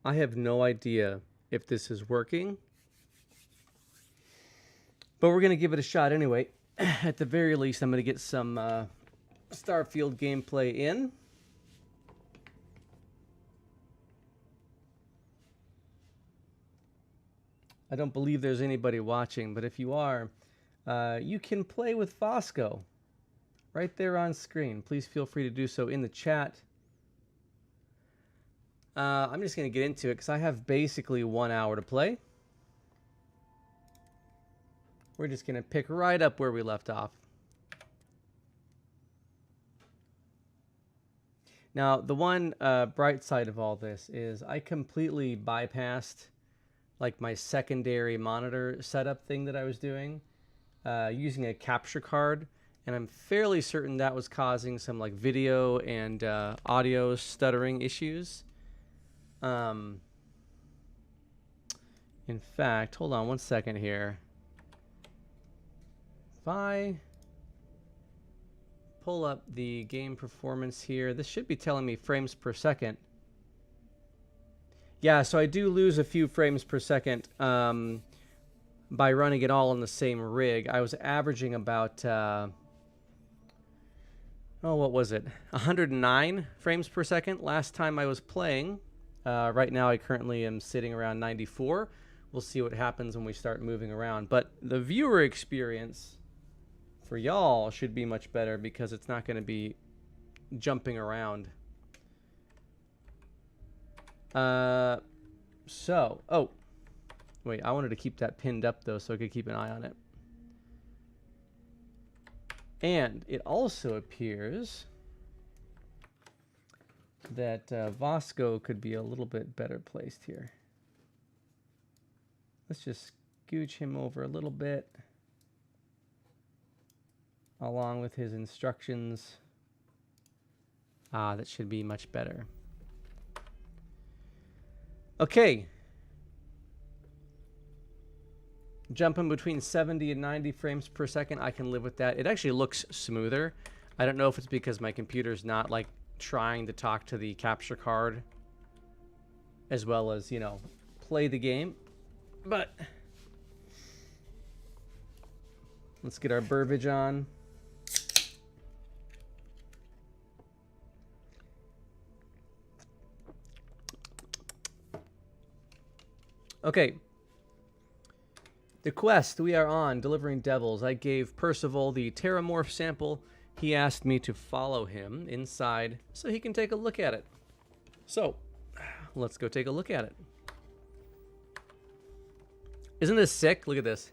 I have no idea if this is working, but we're going to give it a shot anyway. At the very least, I'm going to get some Starfield gameplay in. I don't believe there's anybody watching, but if you are, you can play with Fosco right there on screen. Please feel free to do so in the chat. I'm just going to get into it because I have basically 1 hour to play. We're just going to pick right up where we left off. Now, the one bright side of all this is I completely bypassed like my secondary monitor setup thing that I was doing using a capture card, and I'm fairly certain that was causing some like video and audio stuttering issues. In fact, hold on 1 second here. If I pull up the game performance here, this should be telling me frames per second. Yeah, so I do lose a few frames per second by running it all on the same rig. I was averaging about, what was it? 109 frames per second last time I was playing. Right now I currently am sitting around 94. We'll see what happens when we start moving around. But the viewer experience for y'all should be much better because it's not going to be jumping around. Oh, wait, I wanted to keep that pinned up though so I could keep an eye on it. And it also appears that Vasco could be a little bit better placed here. Let's just scooch him over a little bit along with his instructions. That should be much better. Okay. Jumping between 70 and 90 frames per second, I can live with that. It actually looks smoother. I don't know if it's because my computer's not like trying to talk to the capture card as well as, you know, play the game. But let's get our Burbage on. Okay. The quest we are on, delivering devils. I gave Percival the Terramorph sample. He asked me to follow him inside so he can take a look at it. So, let's go take a look at it. Isn't this sick? Look at this.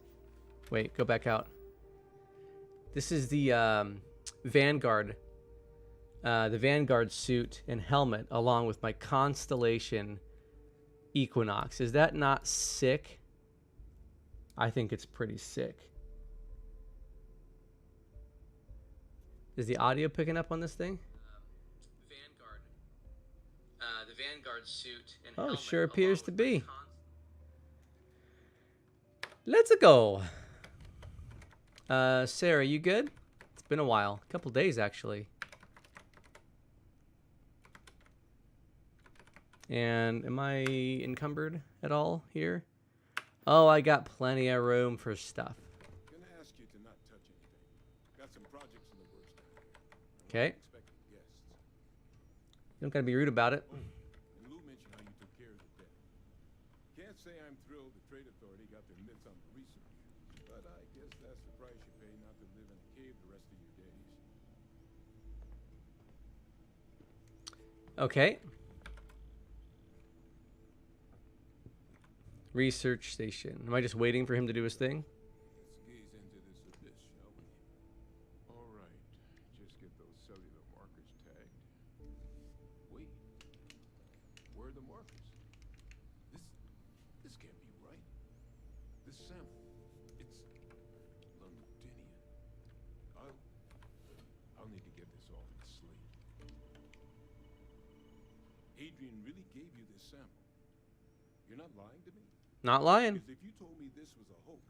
Wait, go back out. This is the Vanguard. The Vanguard suit and helmet along with my Constellation Equinox. Is that not sick? I think it's pretty sick. Is the audio picking up on this thing? Vanguard. The Vanguard suit and helmet. Oh, sure appears to be. Let's go. Sarah, you good? It's been a while. A couple days, actually. And am I encumbered at all here? Oh, I got plenty of room for stuff. Gonna ask you to not touch anything. Got some projects in the works now. Okay. Expecting guests. You don't gotta be rude about it. And Lou mentioned how you took care of the debt. Can't say I'm thrilled the Trade Authority got their mitts on the research, but I guess that's the price you pay not to live in a cave the rest of your days. Okay. Research station. Am I just waiting for him to do his thing? Let's gaze into this abyss, shall we? All right. Just get those cellular markers tagged. Wait. Where are the markers? This can't be right. This sample, it's Londonian. I'll need to get this off the slate. Adrian really gave you this sample. You're not lying to me? Not lying. Because if you told me this was a hoax,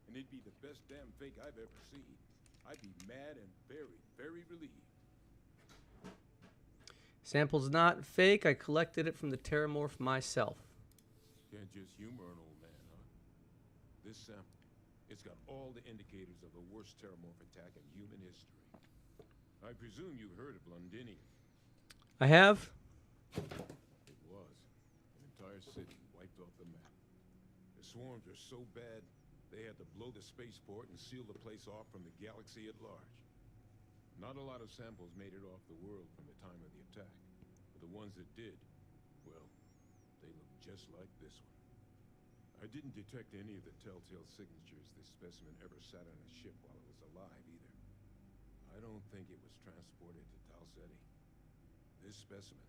and it'd be the best damn fake I've ever seen, I'd be mad and very, very relieved. Sample's not fake. I collected it from the Terramorph myself. Can't just humor an old man, huh? This sample, it's got all the indicators of the worst terramorph attack in human history. I presume you've heard of Londinium. I have. It was. An entire city wiped off the map. The swarms are so bad, they had to blow the spaceport and seal the place off from the galaxy at large. Not a lot of samples made it off the world from the time of the attack. But the ones that did, well, they look just like this one. I didn't detect any of the telltale signatures this specimen ever sat on a ship while it was alive, either. I don't think it was transported to Tal Ceti. This specimen,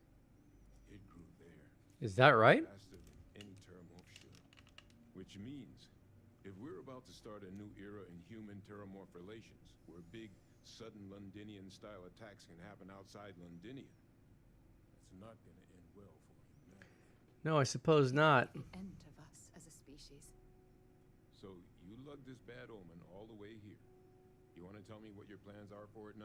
it grew there. Is that right? Faster than any terramorph should. Which means, if we're about to start a new era in human-terramorph relations, where big, sudden Londinian-style attacks can happen outside Londinian, that's not going to end well for humanity. No, I suppose not. The end of us as a species. So, you lugged this bad omen all the way here. You want to tell me what your plans are for it now?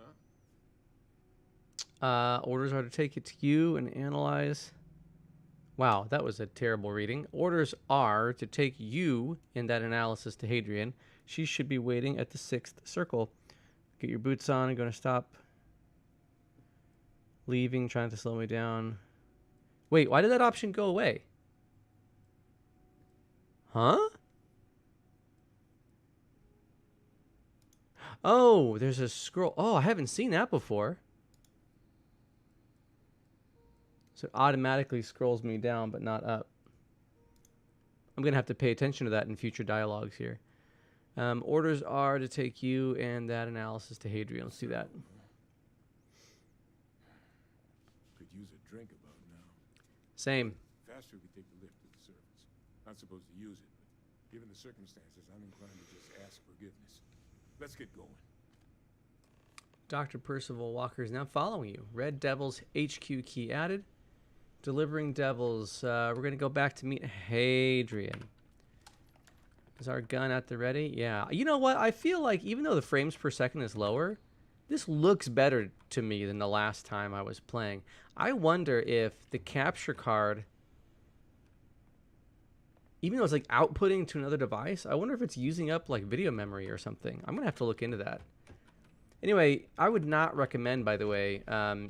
Orders are to take it to you and analyze. Wow, that was a terrible reading. Orders are to take you in that analysis to Hadrian. She should be waiting at the 6th circle. Get your boots on. I'm going to stop leaving, trying to slow me down. Wait, why did that option go away? Huh? Oh, there's a scroll. Oh, I haven't seen that before. So it automatically scrolls me down, but not up. I'm going to have to pay attention to that in future dialogues here. Orders are to take you and that analysis to Hadrian. Let's do that. Could use a drink about now. Same. Faster we take the lift to the surface. Not supposed to use it, but given the circumstances, I'm inclined to just ask forgiveness. Let's get going. Dr. Percival Walker is now following you. Red Devils HQ key added. Delivering Devils. We're going to go back to meet Hadrian. Is our gun at the ready? Yeah. You know what? I feel like even though the frames per second is lower, this looks better to me than the last time I was playing. I wonder if the capture card, even though it's like outputting to another device, I wonder if it's using up like video memory or something. I'm going to have to look into that. Anyway, I would not recommend, by the way,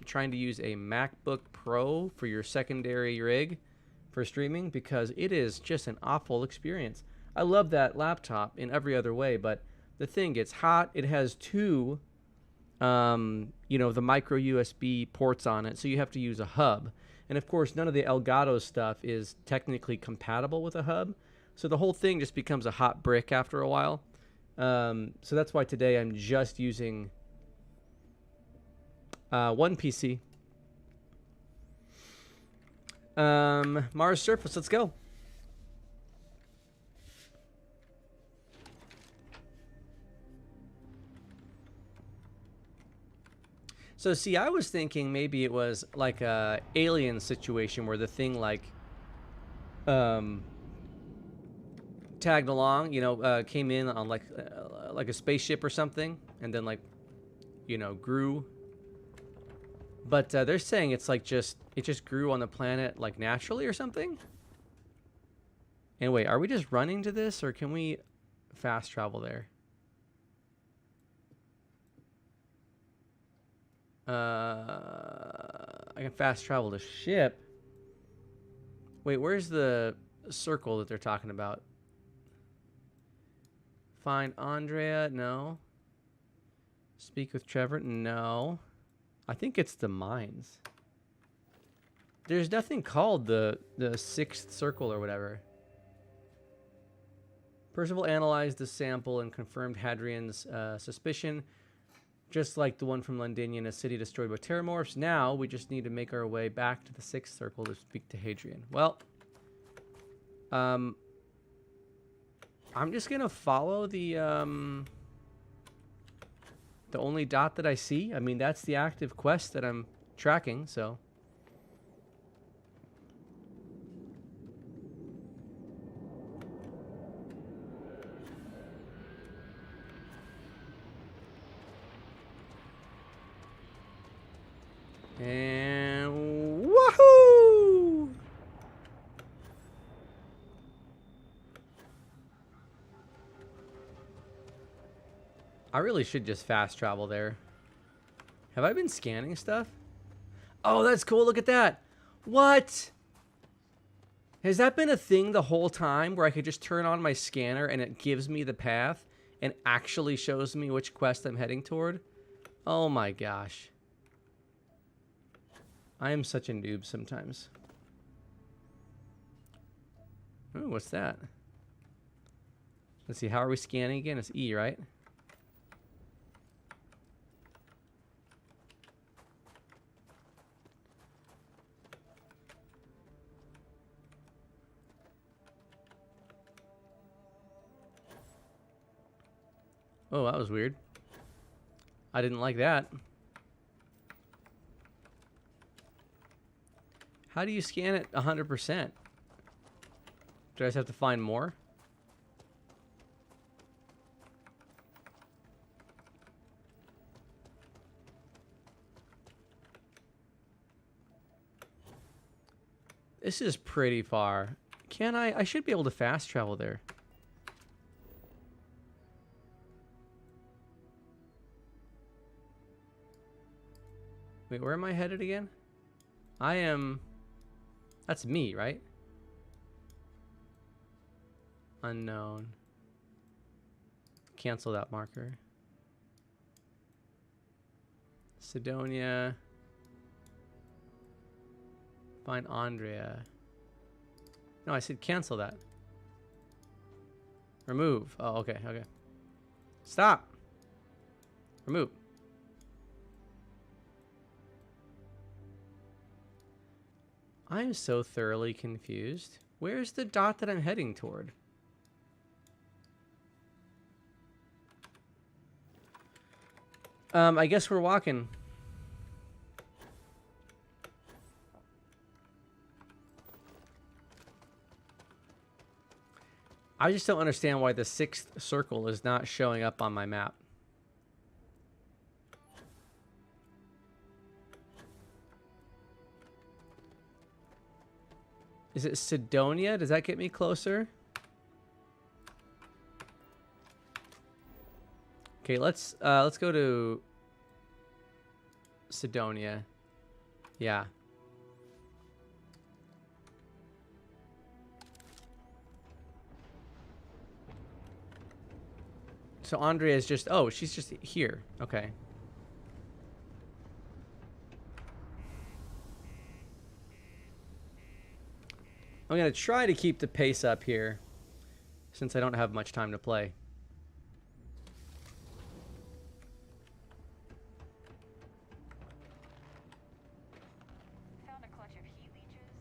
trying to use a MacBook Pro for your secondary rig for streaming because it is just an awful experience. I love that laptop in every other way, but the thing gets hot. It has two, the micro USB ports on it, so you have to use a hub. And of course, none of the Elgato stuff is technically compatible with a hub, so the whole thing just becomes a hot brick after a while. So that's why today I'm just using one PC. Mars surface, let's go. So see, I was thinking maybe it was like a alien situation where the thing like tagged along, came in on like a spaceship or something, and then like, grew. But they're saying it's like it just grew on the planet like naturally or something. Anyway, are we just running to this or can we fast travel there? I can fast travel to ship. Wait, where's the circle that they're talking about? Find Andrea? No. Speak with Trevor? No. I think it's the mines. There's nothing called the 6th circle or whatever. Percival analyzed the sample and confirmed Hadrian's suspicion. Just like the one from Londinium, a city destroyed by terramorphs. Now we just need to make our way back to the 6th circle to speak to Hadrian. Well, I'm just gonna follow the only dot that I see. I mean, that's the active quest that I'm tracking, so. And woohoo! I really should just fast travel there. Have I been scanning stuff? Oh, that's cool. Look at that. What? Has that been a thing the whole time where I could just turn on my scanner and it gives me the path and actually shows me which quest I'm heading toward? Oh my gosh. I am such a noob sometimes. Ooh, what's that? Let's see, how are we scanning again? It's E, right? Oh, that was weird. I didn't like that. How do you scan it 100%? Do I just have to find more? This is pretty far. Can I? I should be able to fast travel there. Wait, where am I headed again? I am... That's me, right? Unknown. Cancel that marker. Sidonia. Find Andrea. No, I said cancel that. Remove. Oh, okay, okay. Stop. Remove. I am so thoroughly confused. Where's the dot that I'm heading toward? I guess we're walking. I just don't understand why the 6th circle is not showing up on my map. Is it Sidonia? Does that get me closer? Okay, let's go to Sidonia. Yeah. So Andrea is just, oh, she's just here. Okay. I'm going to try to keep the pace up here since I don't have much time to play. Found a clutch of heat leeches.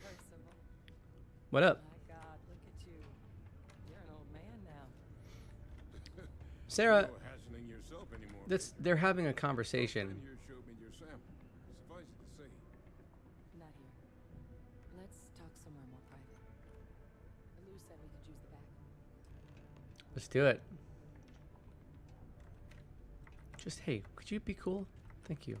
Percival. What up? My God, look at you. You're an old man now. Sarah, You're not hassling yourself anymore. they're having a conversation. Friend here showed me your sample. Suffice it to say, Not here. Let's talk somewhere more private. Lou said we could use the back. Let's do it. Just, hey, could you be cool? Thank you.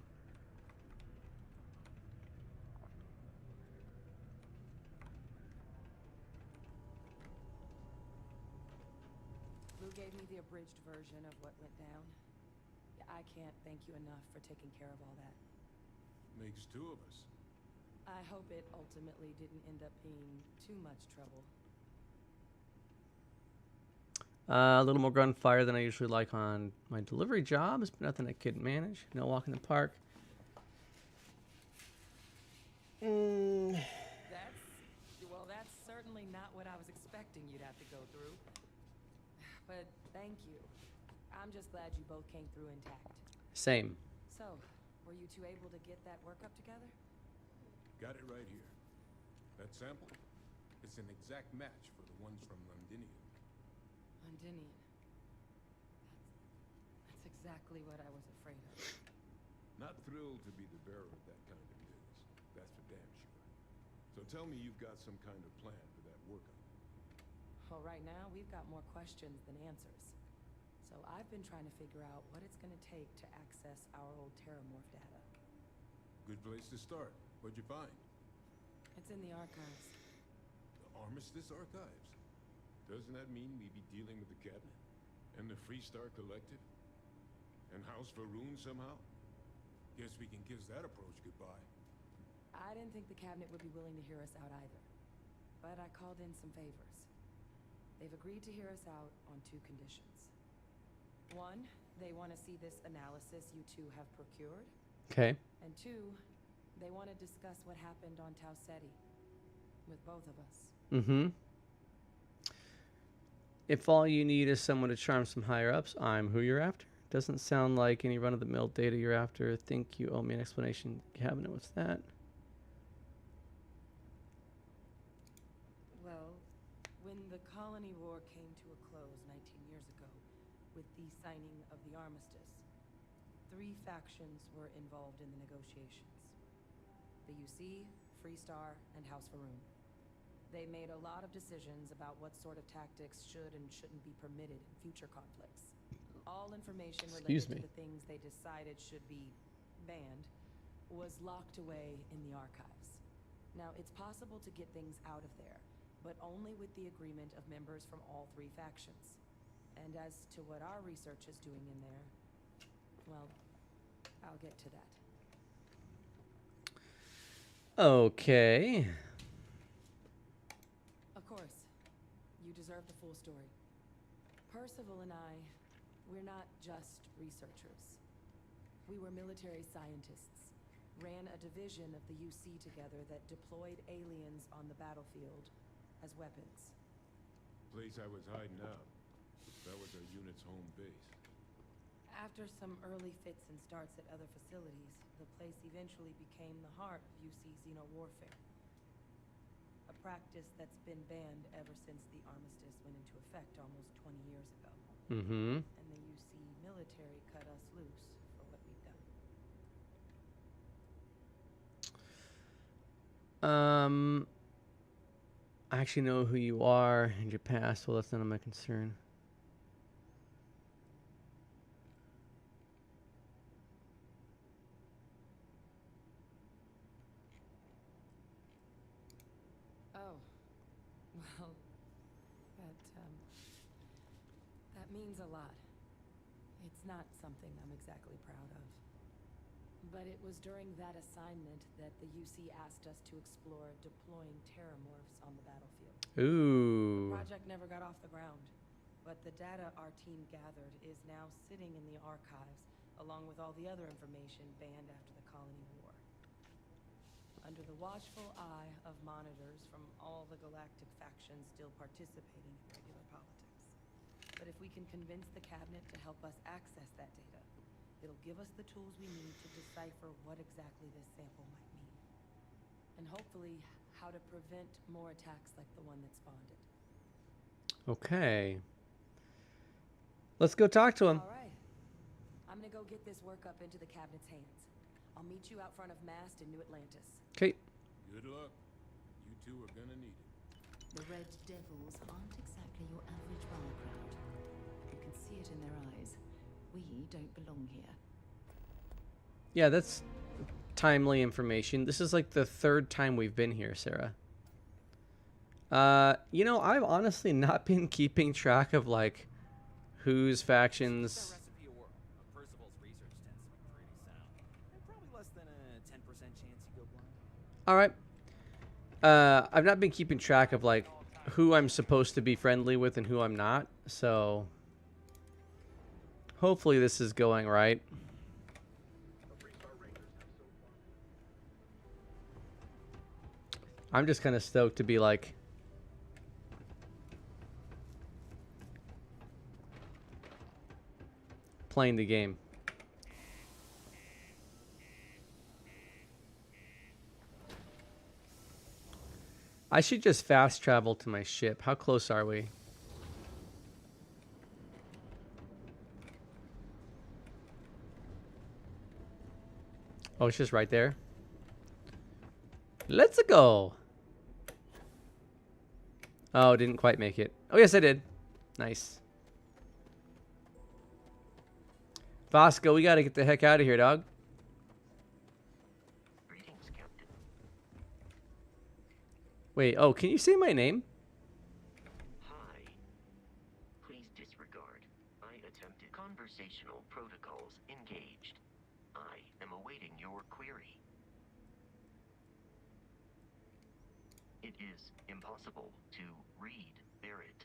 Lou gave me the abridged version of what went down. I can't thank you enough for taking care of all that. makes two of us. I hope it ultimately didn't end up being too much trouble. A little more gunfire than I usually like on my delivery jobs, but nothing I couldn't manage. No walk in the park. That's certainly not what I was expecting you'd have to go through. But thank you. I'm just glad you both came through intact. Same. So, were you two able to get that workup together? Got it right here. That sample? It's an exact match for the ones from Londinium. Londinian. That's exactly what I was afraid of. Not thrilled to be the bearer of that kind of news. That's for damn sure. So tell me you've got some kind of plan for that workup. Well, right now, we've got more questions than answers. So I've been trying to figure out what it's gonna take to access our old Terramorph data. Good place to start. What'd you find? It's in the archives. The Armistice Archives? Doesn't that mean we be dealing with the Cabinet? And the Freestar Collective? And House Faroon somehow? Guess we can kiss that approach goodbye. I didn't think the cabinet would be willing to hear us out either. But I called in some favors. They've agreed to hear us out on 2 conditions. 1, they want to see this analysis you two have procured. Okay. And 2, they want to discuss what happened on Tau Ceti with both of us. Mm-hmm. If all you need is someone to charm some higher-ups, I'm who you're after. Doesn't sound like any run-of-the-mill data you're after. Think you owe me an explanation. Cabinet, what's that? Well, when the colony war came to a close 19 years ago, with the signing of the armistice, 3 factions were involved in the negotiations. The UC, Freestar, and House Faroon. They made a lot of decisions about what sort of tactics should and shouldn't be permitted in future conflicts. All information related to the things they decided should be banned was locked away in the archives. Now, it's possible to get things out of there, but only with the agreement of members from all 3 factions. And as to what our research is doing in there, well, I'll get to that. Okay. Of course, you deserve the full story. Percival and I, we're not just researchers. We were military scientists, ran a division of the UC together that deployed aliens on the battlefield as weapons. Place I was hiding out. That was our unit's home base. After some early fits and starts at other facilities, the place eventually became the heart of UC xeno-warfare. A practice that's been banned ever since the armistice went into effect almost 20 years ago. Mm-hmm. And the UC military cut us loose for what we've done. I actually know who you are and your past. Well, that's none of my concern. Oh, well, that means a lot. It's not something I'm exactly proud of. But it was during that assignment that the UC asked us to explore deploying terramorphs on the battlefield. Ooh. The project never got off the ground, but the data our team gathered is now sitting in the archives, along with all the other information banned after the colony war. Under the watchful eye of monitors from all the galactic factions still participating in regular politics. But if we can convince the cabinet to help us access that data, it'll give us the tools we need to decipher what exactly this sample might mean. And hopefully, how to prevent more attacks like the one that spawned it. Okay. Let's go talk to him. All right. I'm gonna go get this work up into the cabinet's hands. I'll meet you out front of Mast in New Atlantis. Okay. Good luck. You two are gonna need it. The Red Devils aren't exactly your average bar crowd. You can see it in their eyes. We don't belong here. Yeah, that's timely information. This is like the 3rd time we've been here, Sarah. You know, I've honestly not been keeping track of like whose factions. Recipe of Percival's research tends to be pretty sound. And probably less than a 10% chance you go blind. All right. I've not been keeping track of like who I'm supposed to be friendly with and who I'm not. So hopefully this is going right. I'm just kind of stoked to be like playing the game. I should just fast travel to my ship. How close are we? Oh, it's just right there. Let's go. Oh, didn't quite make it. Oh, yes, I did. Nice. Vasco, we gotta get the heck out of here, dog. Greetings, Captain. Wait, oh, can you say my name? Hi. Please disregard. I attempted conversational protocols engaged. I am awaiting your query. It is impossible to read Barrett.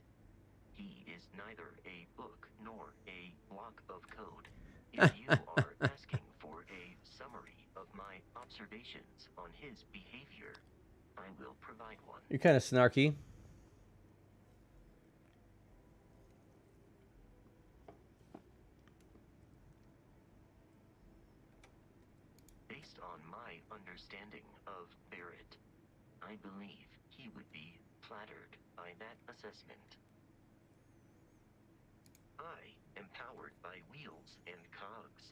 He is neither a book nor a block of code. If you are asking for a summary of my observations on his behavior, I will provide one. You're kind of snarky. Based on my understanding of Barrett, I believe he would be flattered by that assessment. I am powered by wheels and cogs.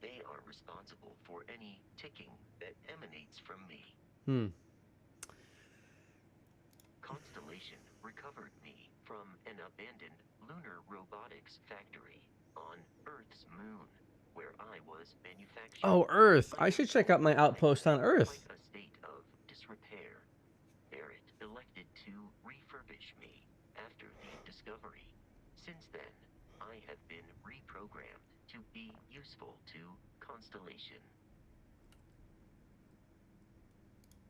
They are responsible for any ticking that emanates from me. Constellation recovered me from an abandoned lunar robotics factory on Earth's moon, where I was manufactured. Oh, Earth. I should check out my outpost on Earth. Quite a state of disrepair. Barrett elected to refurbish me after the discovery. Since then, I have been reprogrammed to be useful to Constellation.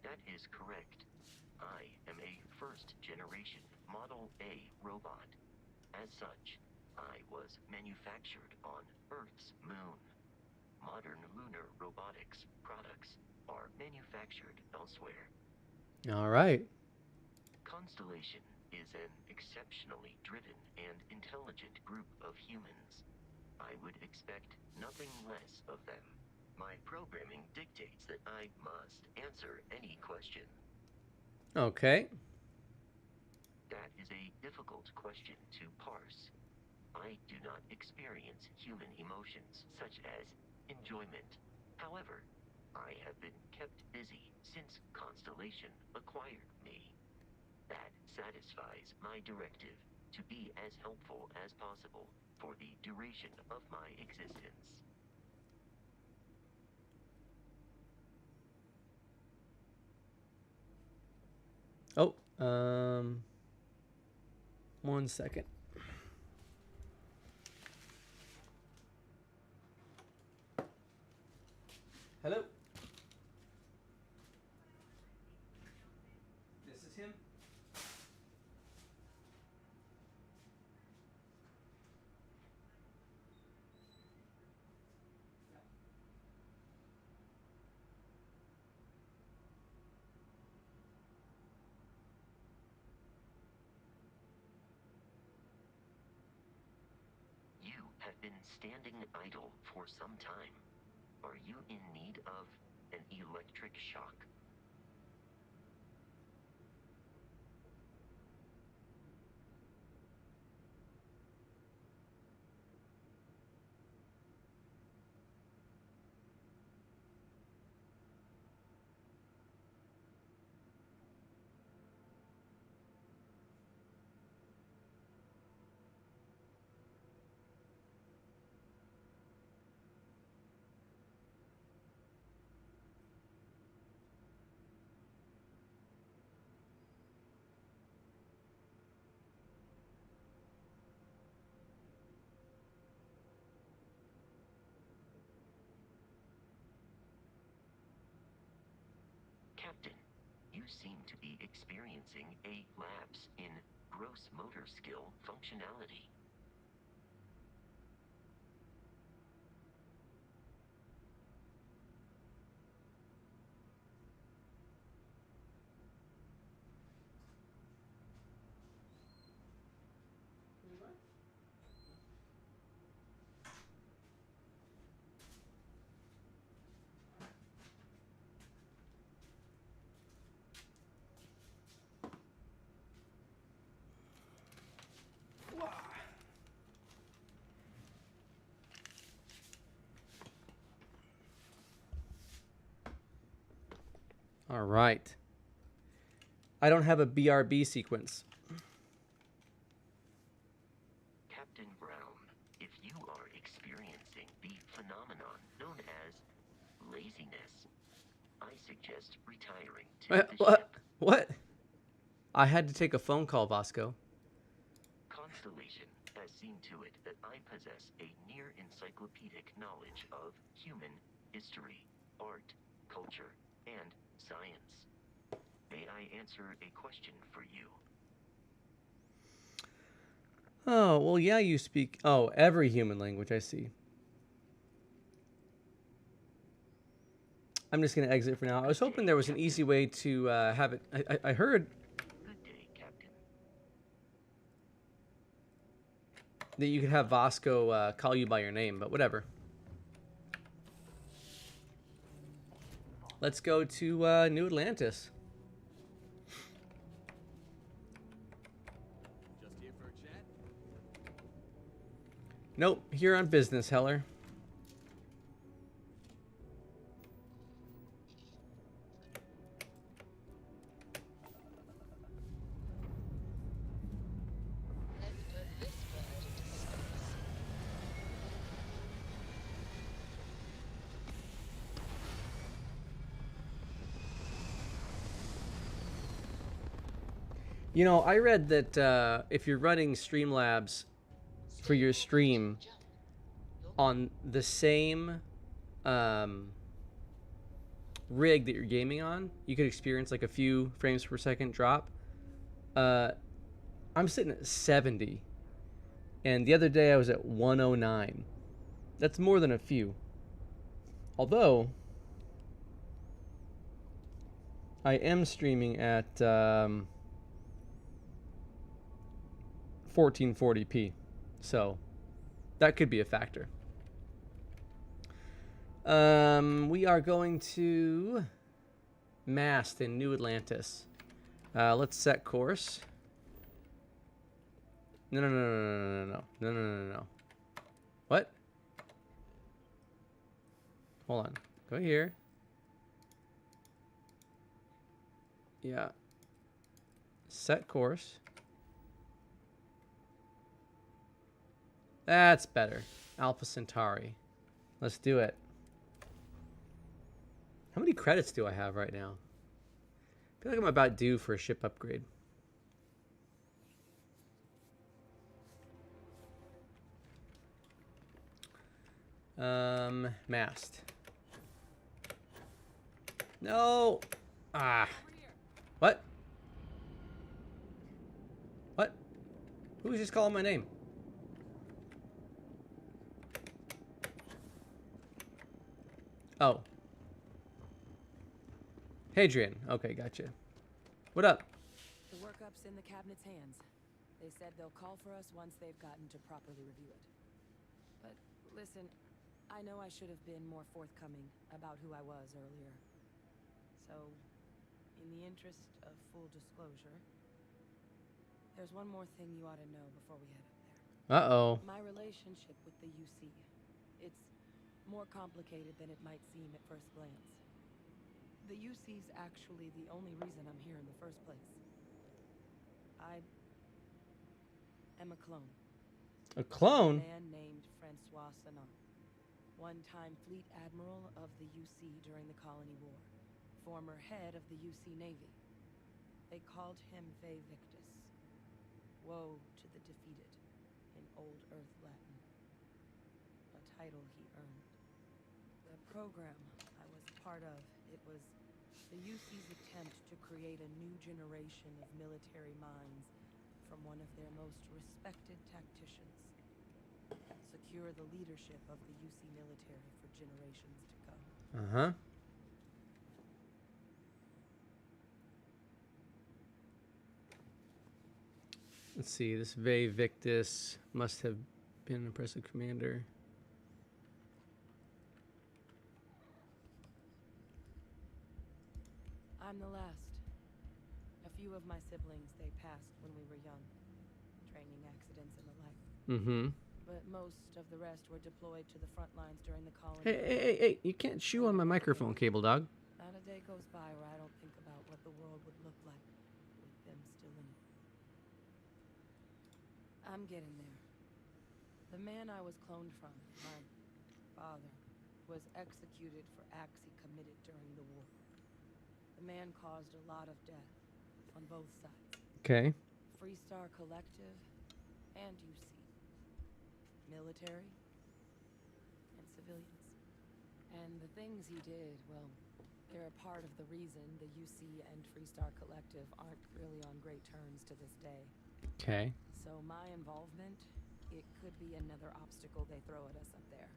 That is correct. I am a first-generation Model A robot. As such, I was manufactured on Earth's moon. Modern lunar robotics products are manufactured elsewhere. All right. Constellation is an exceptionally driven and intelligent group of humans. I would expect nothing less of them. My programming dictates that I must answer any question. Okay. That is a difficult question to parse. I do not experience human emotions such as enjoyment. However, I have been kept busy since Constellation acquired me. That satisfies my directive to be as helpful as possible for the duration of my existence. Oh, 1 second. Hello. This is him. You have been standing idle for some time. Are you in need of an electric shock? Captain, you seem to be experiencing a lapse in gross motor skill functionality. All right. I don't have a BRB sequence. laziness. I suggest retiring to the ship. What? I had to take a phone call, Vasco. Constellation has seen to it that I possess a near encyclopedic knowledge of human history, art, culture, and science. May I answer a question for you? Oh, well, yeah, you speak... Oh, every human language, I see. I'm just going to exit for now. I was hoping there was an easy way to have it... I heard Good day, Captain. that you could have Vasco call you by your name, but whatever. Let's go to New Atlantis. Just here for a chat? Nope, here on business, Heller. Let's put this bird to space. You know, I read that if you're running Streamlabs for your stream on the same rig that you're gaming on, you could experience like a few frames per second drop. I'm sitting at 70, and the other day I was at 109. That's more than a few. Although I am streaming at 1440p, so that could be a factor. We are going to Mast in New Atlantis. Let's set course. No. What? Hold on. Go here. Yeah. Set course. That's better. Alpha Centauri. Let's do it. How many credits do I have right now? I feel like I'm about due for a ship upgrade. Mast. No. Ah. What? What? Who was just calling my name? Oh. Hadrian. Okay, gotcha. What up? The workup's in the cabinet's hands. They said they'll call for us once they've gotten to properly review it. But listen, I know I should have been more forthcoming about who I was earlier. So, in the interest of full disclosure, there's one more thing you ought to know before we head up there. Uh-oh. My relationship with the UC. It's more complicated than it might seem at first glance. The UC's actually the only reason I'm here in the first place. I am a clone. A clone? A man named Francois Sanon, one-time fleet admiral of the UC during the Colony War, former head of the UC Navy. They called him Ve Victus, woe to the defeated, in Old Earth Latin, a title he earned. The program I was part of, it was the UC's attempt to create a new generation of military minds from one of their most respected tacticians. Secure the leadership of the UC military for generations to come. Uh-huh. Let's see, this Ve Victus must have been an impressive commander. I'm the last. A few of my siblings, they passed when we were young. Training accidents and the like. Mm-hmm. But most of the rest were deployed to the front lines during the colony. Hey, you can't chew on my microphone cable, dog. Not a day goes by where I don't think about what the world would look like with them still in it. I'm getting there. The man I was cloned from, my father, was executed for acts he committed during the war. The man caused a lot of death on both sides. Okay. Freestar Collective and UC. Military and civilians. And the things he did, well, they're a part of the reason the UC and Freestar Collective aren't really on great terms to this day. Okay. So my involvement, it could be another obstacle they throw at us up there.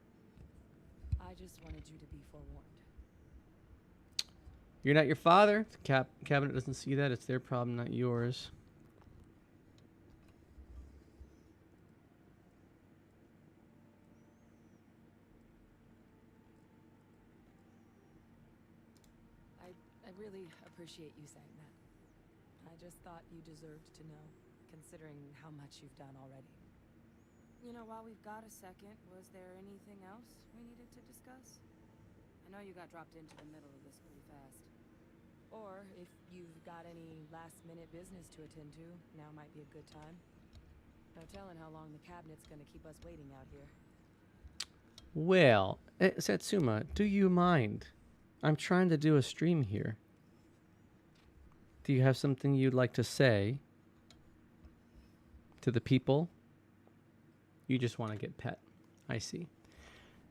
I just wanted you to be forewarned. You're not your father. The cabinet doesn't see that. It's their problem, not yours. I really appreciate you saying that. I just thought you deserved to know, considering how much you've done already. You know, while we've got a second, was there anything else we needed to discuss? I know you got dropped into the middle of this pretty fast. Or, if you've got any last-minute business to attend to, now might be a good time. No telling how long the cabinet's gonna keep us waiting out here. Well, Satsuma, do you mind? I'm trying to do a stream here. Do you have something you'd like to say to the people? You just want to get pet. I see.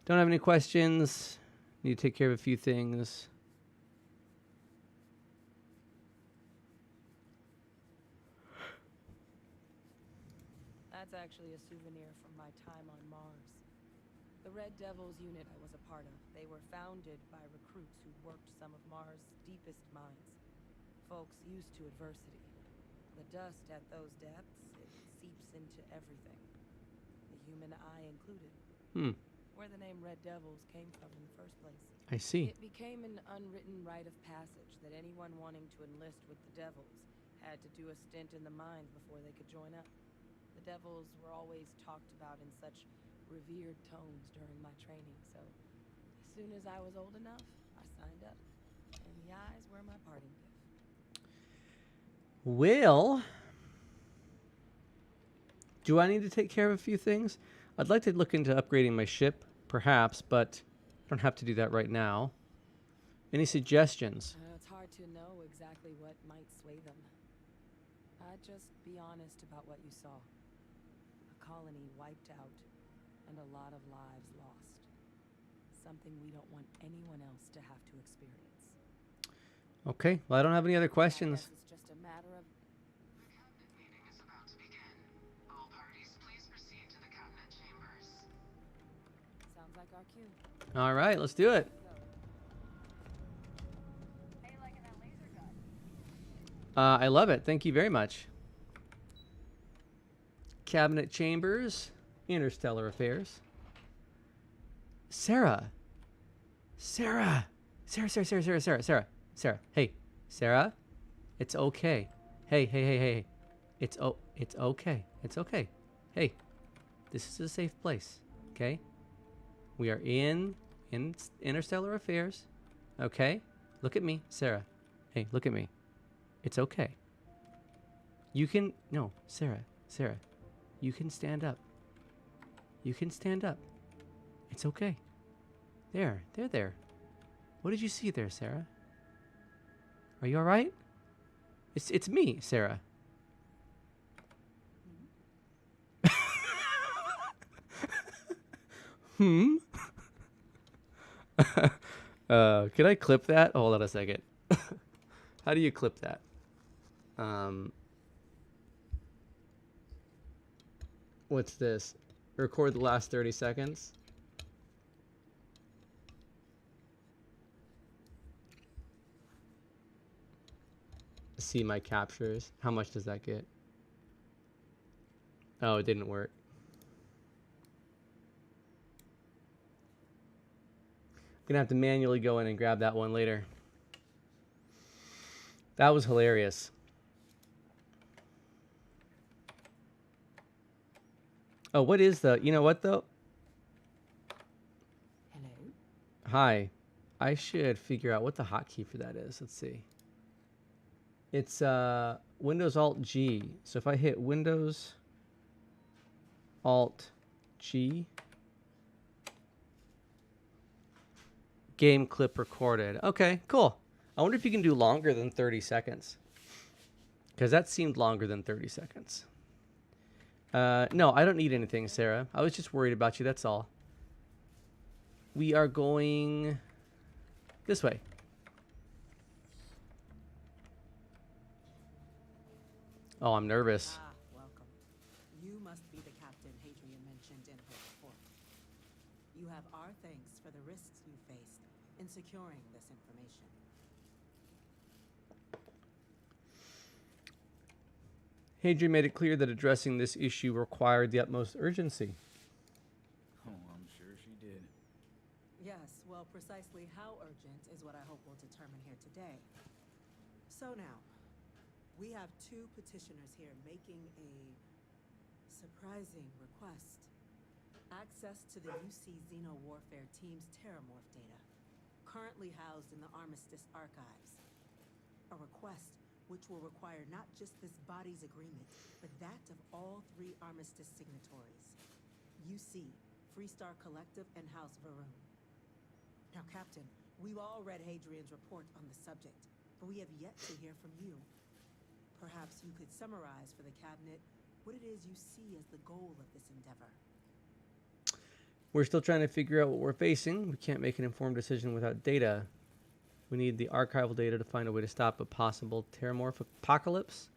Don't have any questions. Need to take care of a few things. That's actually a souvenir from my time on Mars. The Red Devils unit I was a part of, they were founded by recruits who worked some of Mars' deepest mines. Folks used to adversity. The dust at those depths, it seeps into everything. The human eye included. Where the name Red Devils came from in the first place. I see. It became an unwritten rite of passage that anyone wanting to enlist with the Devils had to do a stint in the mines before they could join up. The Devils were always talked about in such revered tones during my training, so as soon as I was old enough, I signed up. And the eyes were my parting gift. Well, do I need to take care of a few things? I'd like to look into upgrading my ship, perhaps, but I don't have to do that right now. Any suggestions? It's hard to know exactly what might sway them. I'd just be honest about what you saw. A colony wiped out, and a lot of lives lost. Something we don't want anyone else to have to experience. Okay, well, I don't have any other I questions. guess it's just a matter of... The cabinet meeting is about to begin. All parties, please proceed to the cabinet chambers. Sounds like our cue. All right, let's do it. How you liking that laser gun? I love it. Thank you very much. Cabinet chambers, interstellar affairs. Sarah. Sarah. Sarah. Hey, Sarah. It's okay. Hey. It's okay. It's okay. Hey, this is a safe place. Okay. We are in interstellar affairs. Okay. Look at me, Sarah. Hey, look at me. It's okay. You can Sarah. You can stand up. You can stand up. It's okay. There. What did you see there, Sarah? Are you all right? It's me, Sarah. Can I clip that? Hold on a second. How do you clip that? What's this? Record the last 30 seconds. See my captures. How much does that get? Oh, it didn't work. Gonna have to manually go in and grab that one later. That was hilarious. Oh, what is the... You know what, though? Hello? Hi. I should figure out what the hotkey for that is. Let's see. It's Windows Alt G. So if I hit Windows Alt G, Game clip recorded. Okay, cool. I wonder if you can do longer than 30 seconds. Because that seemed longer than 30 seconds. No, I don't need anything, Sarah. I was just worried about you, that's all. We are going this way. Oh, I'm nervous. Ah, welcome. You must be the captain Hadrian mentioned in her report. You have our thanks for the risks you faced in securing this information. Hadrian made it clear that addressing this issue required the utmost urgency. Oh, I'm sure she did. Yes, well, precisely how urgent is what I hope we'll determine here today. So now, we have two petitioners here making a surprising request. Access to the UC Xeno Warfare Team's Terramorph data, currently housed in the Armistice archives. A request which will require not just this body's agreement, but that of all three Armistice signatories. UC, Freestar Collective, and House Varun. Now, Captain, we've all read Hadrian's report on the subject, but we have yet to hear from you. Perhaps you could summarize for the Cabinet what it is you see as the goal of this endeavor. We're still trying to figure out what we're facing. We can't make an informed decision without data. We need the archival data to find a way to stop a possible terramorph apocalypse.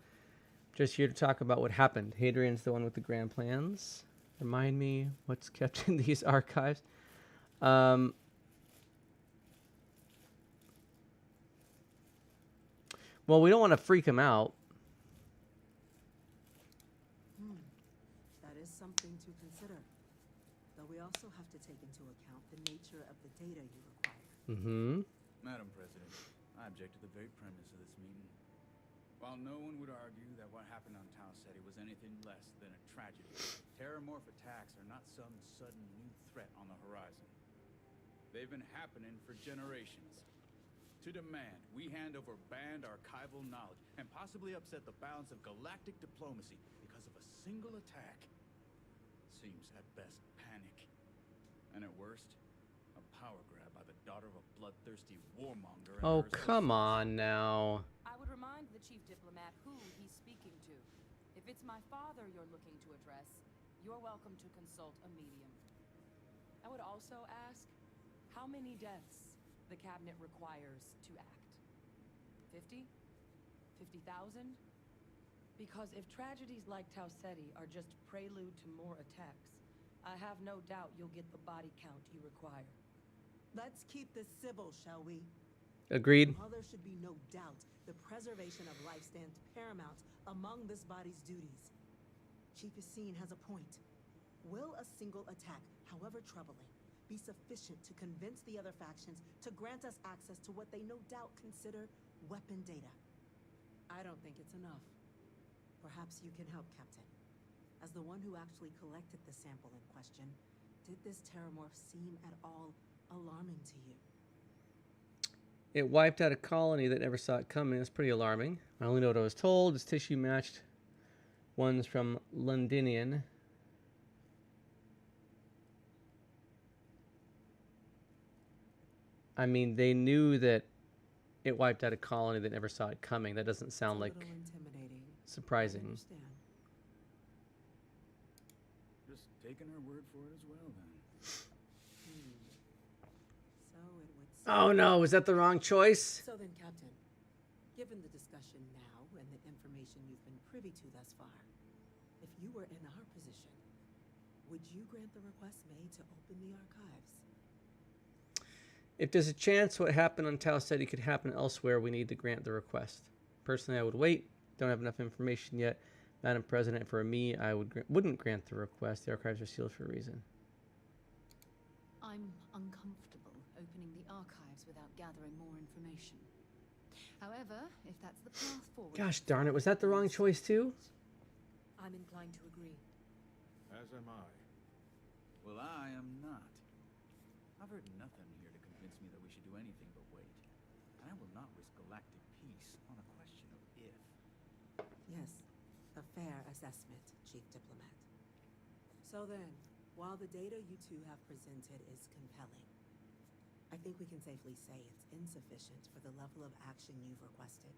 Just here to talk about what happened. Hadrian's the one with the grand plans. Remind me what's kept in these archives. Well, we don't want to freak him out. That is something to consider. Though we also have to take into account the nature of the data you require. Mm-hmm. Madam President, I object to the very premise of this meeting. While no one would argue that what happened on Tau Ceti was anything less than a tragedy, terramorph attacks are not some sudden new threat on the horizon. They've been happening for generations. To demand we hand over banned archival knowledge and possibly upset the balance of galactic diplomacy because of a single attack seems at best panic, and at worst, a power grab by the daughter of a bloodthirsty warmonger. And Oh, her come associates. on now. I would remind the chief diplomat who he's speaking to. If it's my father you're looking to address, you're welcome to consult a medium. I would also ask how many deaths the cabinet requires to act. 50? 50,000? Because if tragedies like Tau Ceti are just prelude to more attacks, I have no doubt you'll get the body count you require. Let's keep this civil, shall we? Agreed. While there should be no doubt, the preservation of life stands paramount among this body's duties. Chief Yassine has a point. Will a single attack, however troubling, be sufficient to convince the other factions to grant us access to what they no doubt consider weapon data? I don't think it's enough. Perhaps you can help, Captain. As the one who actually collected the sample in question, did this terramorph seem at all alarming to you? It wiped out a colony that never saw it coming. That's pretty alarming. I only know what I was told. Its tissue matched ones from Londinian. I mean, they knew that it wiped out a colony that never saw it coming. That doesn't sound like Intimidating. surprising. I understand. Just taking her word for it as well, then. So it would seem. Oh no, was that the wrong choice? So then, Captain, given the discussion now and the information you've been privy to thus far, if you were in our position, would you grant the request made to open the archives? If there's a chance what happened on Tau Ceti could happen elsewhere, we need to grant the request. Personally, I would wait. Don't have enough information yet. Madam President, for me, I wouldn't grant the request. The archives are sealed for a reason. I'm uncomfortable opening the archives without gathering more information. However, if that's the path forward... Gosh darn it, was that the wrong choice too? I'm inclined to agree. As am I. Well, I am not. I've heard nothing here to convince me that we should do anything but wait. And I will not risk galactic peace on a question of if. Yes, a fair assessment, Chief Diplomat. So then, while the data you two have presented is compelling, I I think we can safely say it's insufficient for the level of action you've requested.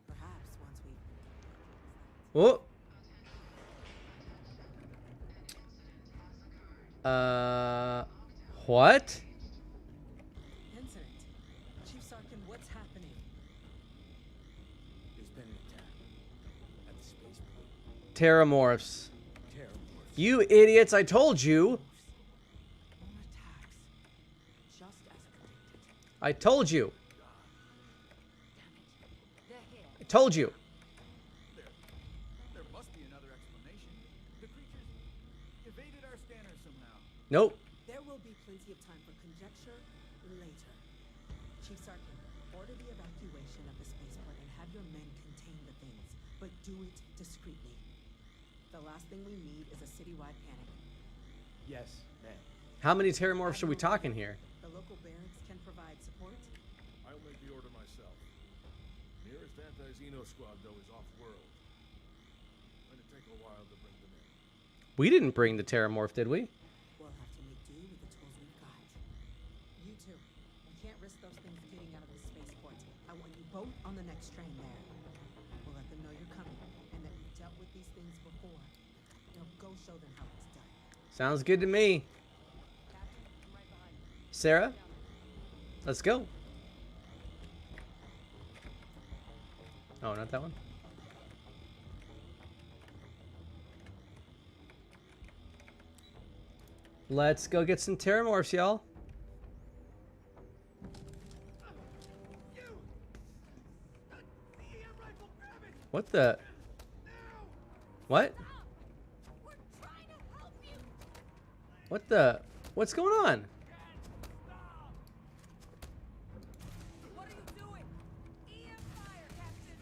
Perhaps once we... Oh. What? Incident. Chief Sarkin, what's happening? There's been an attack at the spaceport. Terramorphs. Terramorphs. You idiots, I told you. More attacks. Just as predicted. I told you. Damn it. They're here. I told you. There must be another explanation. The creatures evaded our scanner somehow. Nope. There will be plenty of time for conjecture later. Chief Sarkin, order the evacuation of the spaceport and have your men contain the things, but do it discreetly. The last thing we need is a citywide panic. Yes, ma'am. How many Terramorphs are we talking here? The local barracks can provide support. I'll make the order myself. Nearest anti-Xeno squad, though, is off-world. Going to take a while to bring them in. We didn't bring the Terramorph, did we? We'll have to make do with the tools we've got. You two, we can't risk those things getting out of the spaceport. I want you both on the next train there. We'll let them know you're coming and that you've dealt with these things before. Now go show them how it's done. Sounds good to me. Captain, I'm right behind you. Sarah, let's go. Oh, not that one? Let's go get some Terramorphs, y'all. What the? What? We're trying to help you. What the? What's going on? What are you doing? EM fire, Captain.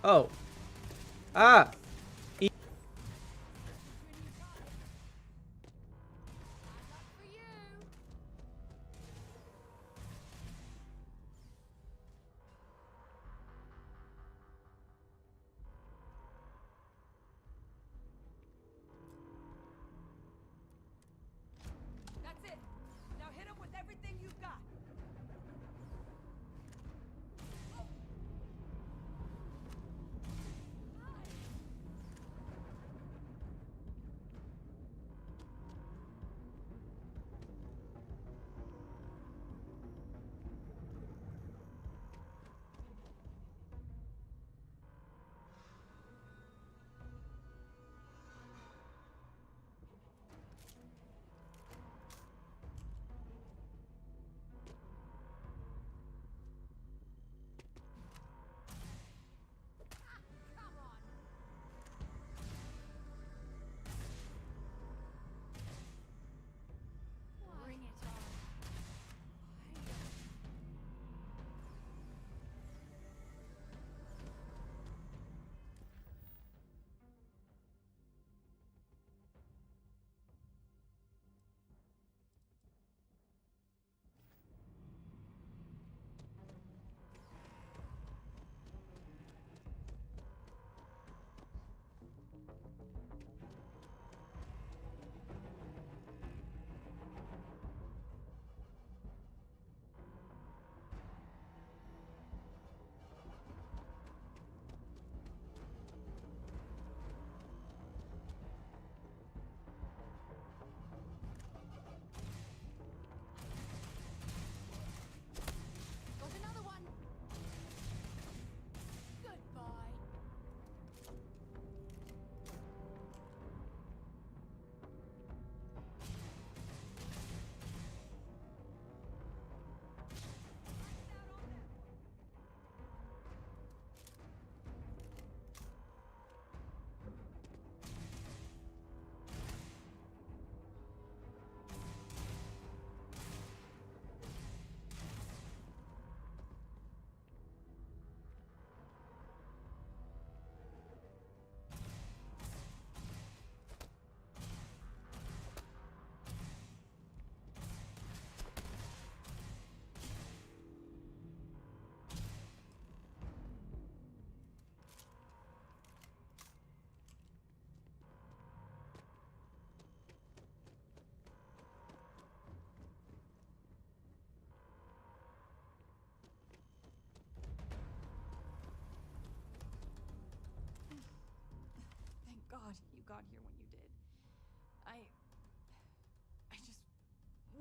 Oh. Ah. I'm not for you. That's it. Now hit him with everything you've got.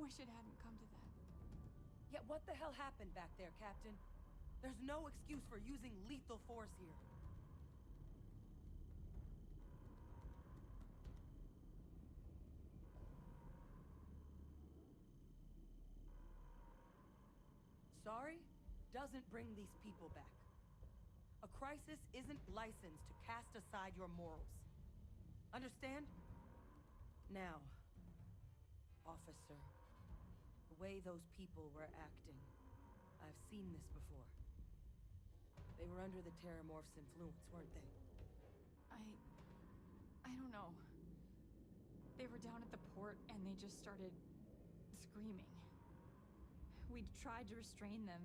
wish it hadn't come to that. Yeah, what the hell happened back there, Captain? There's no excuse for using lethal force here. Sorry doesn't bring these people back. A crisis isn't licensed to cast aside your morals. Understand? Now, officer, the way those people were acting, I've seen this before. They were under the Terramorph's influence, weren't they? I don't know. They were down at the port and they just started screaming. We tried to restrain them,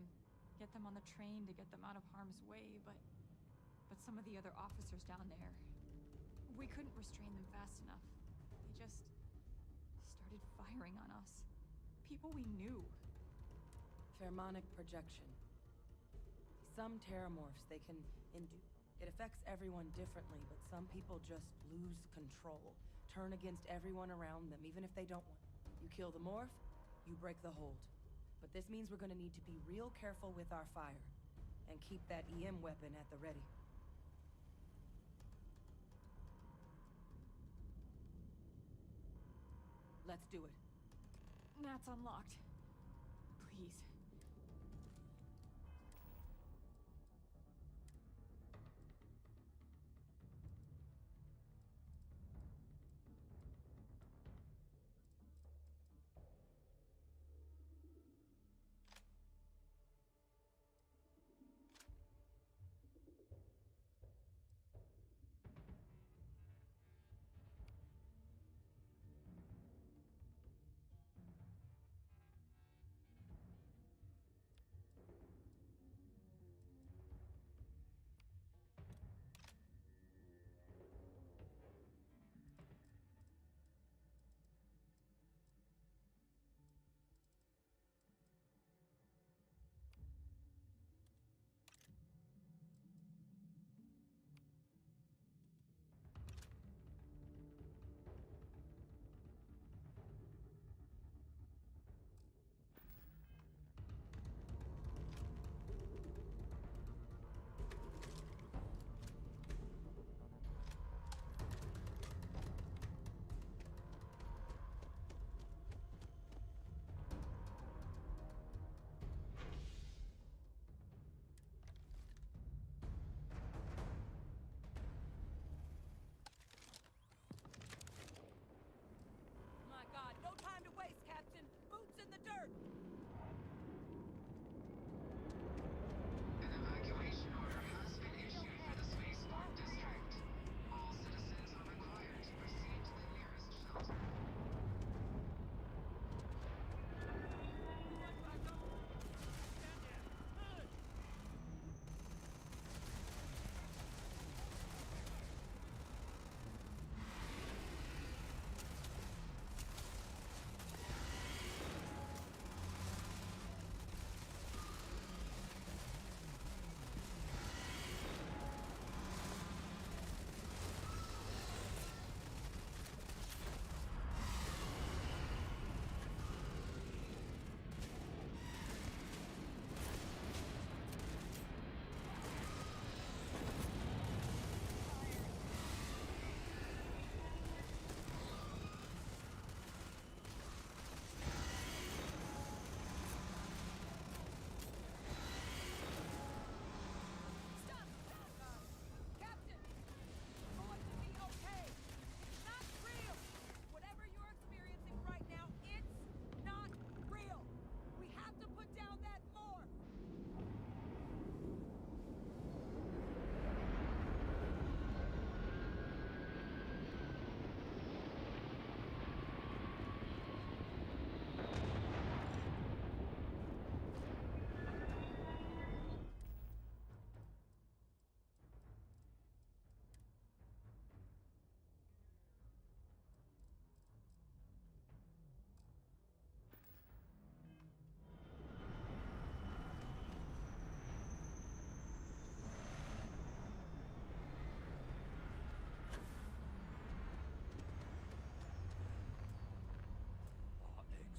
get them on the train to get them out of harm's way, but some of the other officers down there, we couldn't restrain them fast enough. They just started firing on us. People we knew. Pheromonic projection. Some Terramorphs, they can induce. It affects everyone differently, but some people just lose control. Turn against everyone around them, even if they don't want. You kill the morph, you break the hold. But this means we're gonna need to be real careful with our fire. And keep that EM weapon at the ready. Let's do it. That's unlocked. Please.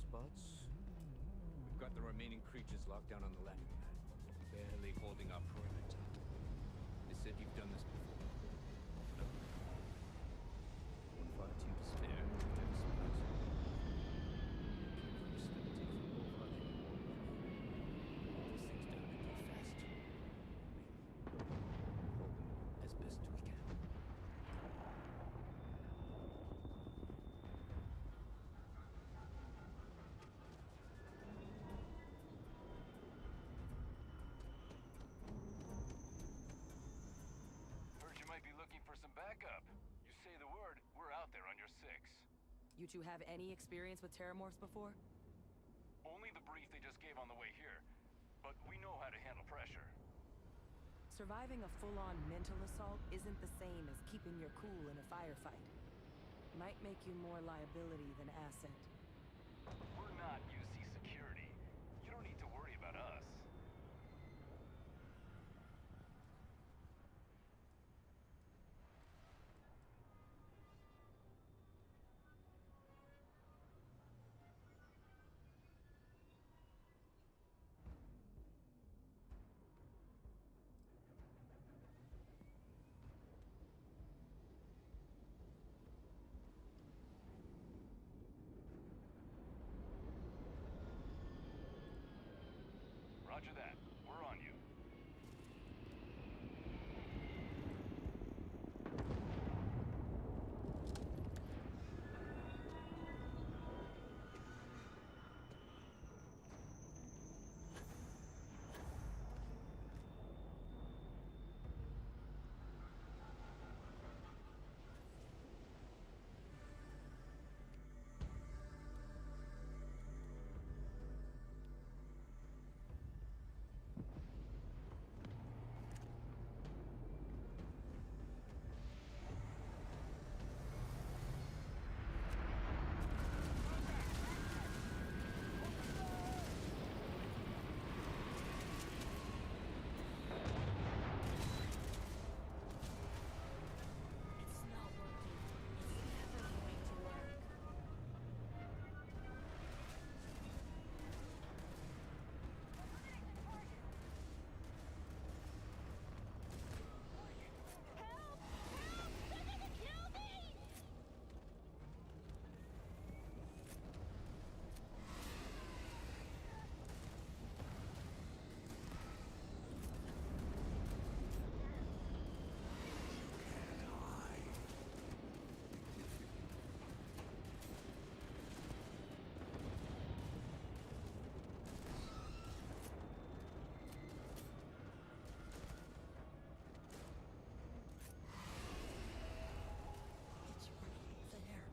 spots? We've got the remaining creatures locked down on the left, barely holding our perimeter. They said you've done this before. No? One fire team to spare. Never supplies. Can't risk them taking over anymore. These things down and go fast. Hold them as best we can. Heard you might be looking for some backup. You say the word, we're out there on your 6. You two have any experience with terramorphs before? Only the brief they just gave on the way here, but we know how to handle pressure. Surviving a full-on mental assault isn't the same as keeping your cool in a firefight. Might make you more liability than asset. We're not UC security. You don't need to worry about us. Roger that. We're on you. It's not working. It's never going to work. It's right there.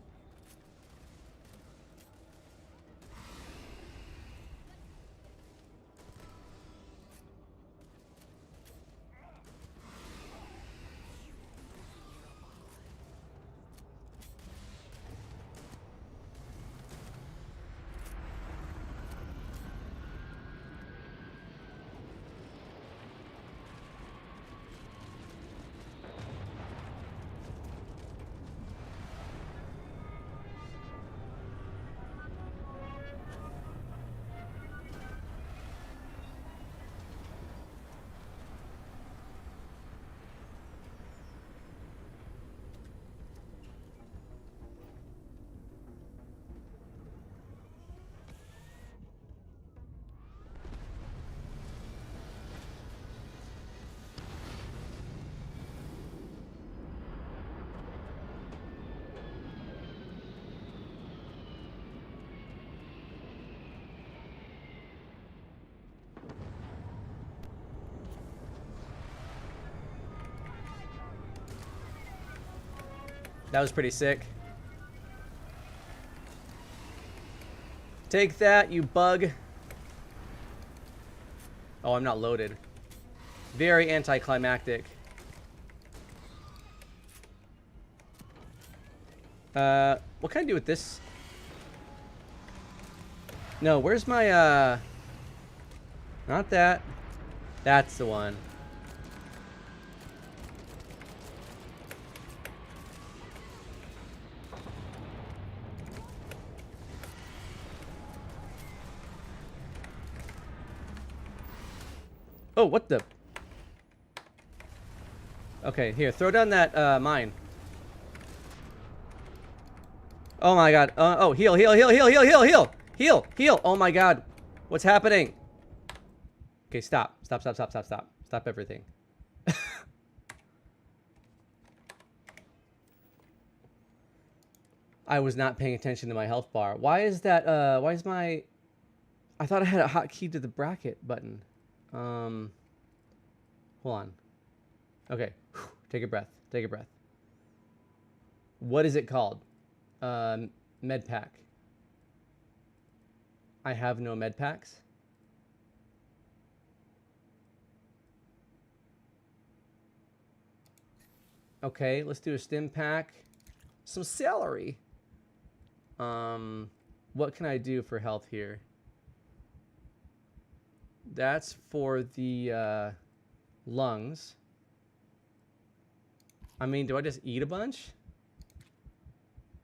That was pretty sick. Take that, you bug. Oh, I'm not loaded. Very anticlimactic. What can I do with this? No, where's my, not that. That's the one. Oh, what the? Okay, here, throw down that mine. Oh my god. Oh, heal, heal, heal, heal, heal, heal, heal, heal, heal. Oh my god. What's happening? Okay, stop. Stop, stop, stop, stop, stop. Stop everything. I was not paying attention to my health bar. Why is that, why is my... I thought I had a hotkey to the bracket button. Hold on. Okay. Take a breath. Take a breath. What is it called? Med pack. I have no med packs. Okay, let's do a stim pack. Some celery. What can I do for health here? That's for the lungs. I mean, do I just eat a bunch?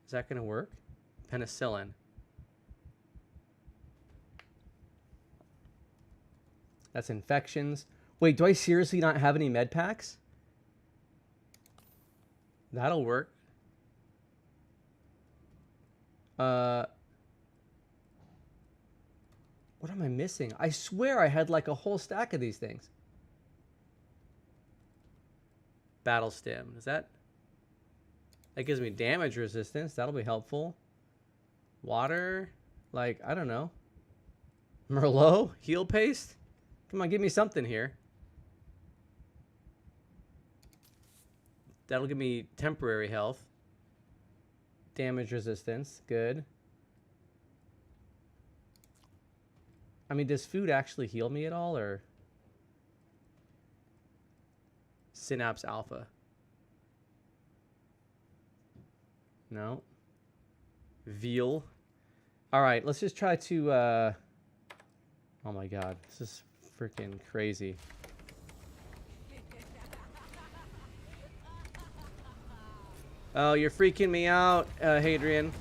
Is that gonna work? Penicillin. That's infections. Wait, do I seriously not have any med packs? That'll work. What am I missing? I swear I had like a whole stack of these things. Battle stem. Is that... That gives me damage resistance. That'll be helpful. Water. Like, I don't know. Merlot? Heal paste? Come on, give me something here. That'll give me temporary health. Damage resistance. Good. I mean, does food actually heal me at all, or... Synapse Alpha. No. Veal. Alright, let's just try to, Oh my god, this is freaking crazy. Oh, you're freaking me out, Hadrian.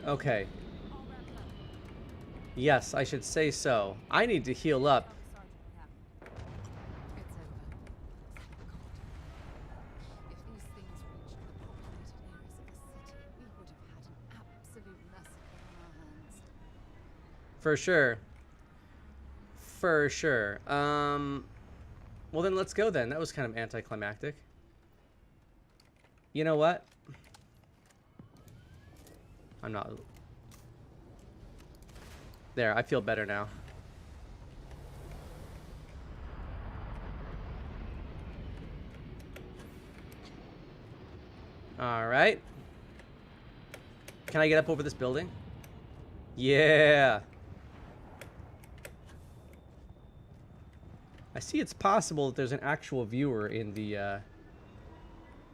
Okay. Yes, I should say so. I need to heal up. For sure. For sure. Well then let's go then. That was kind of anticlimactic. You know what? I'm not... There, I feel better now. Alright. Can I get up over this building? Yeah. I see it's possible that there's an actual viewer in the,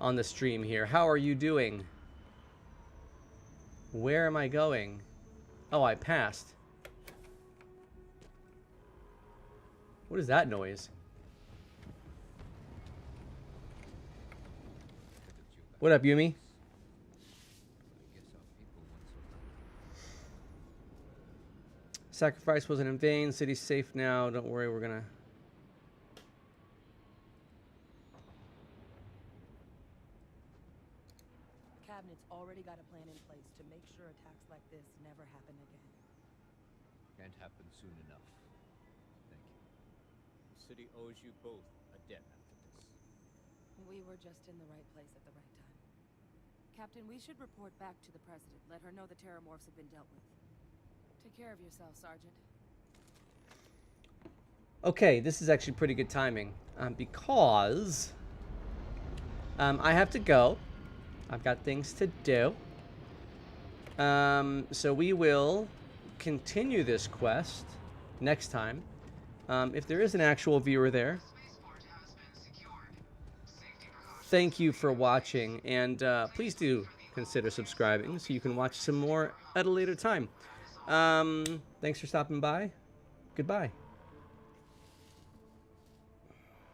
on the stream here. How are you doing? Where am I going? Oh, I passed. What is that noise? What up, Yumi? Sacrifice wasn't in vain. City's safe now. Don't worry, we're gonna... Cabinet's already got a plan in place to make sure attacks like this never happen again. Can't happen soon enough. Thank you. The city owes you both a debt after this. We were just in the right place at the right time. Captain, we should report back to the President. Let her know the Terramorphs have been dealt with. Take care of yourself, Sergeant. Okay, this is actually pretty good timing. Because... I have to go. I've got things to do. So we will continue this quest next time. If there is an actual viewer there, thank you for watching, and please do consider subscribing so you can watch some more at a later time. Thanks for stopping by. Goodbye.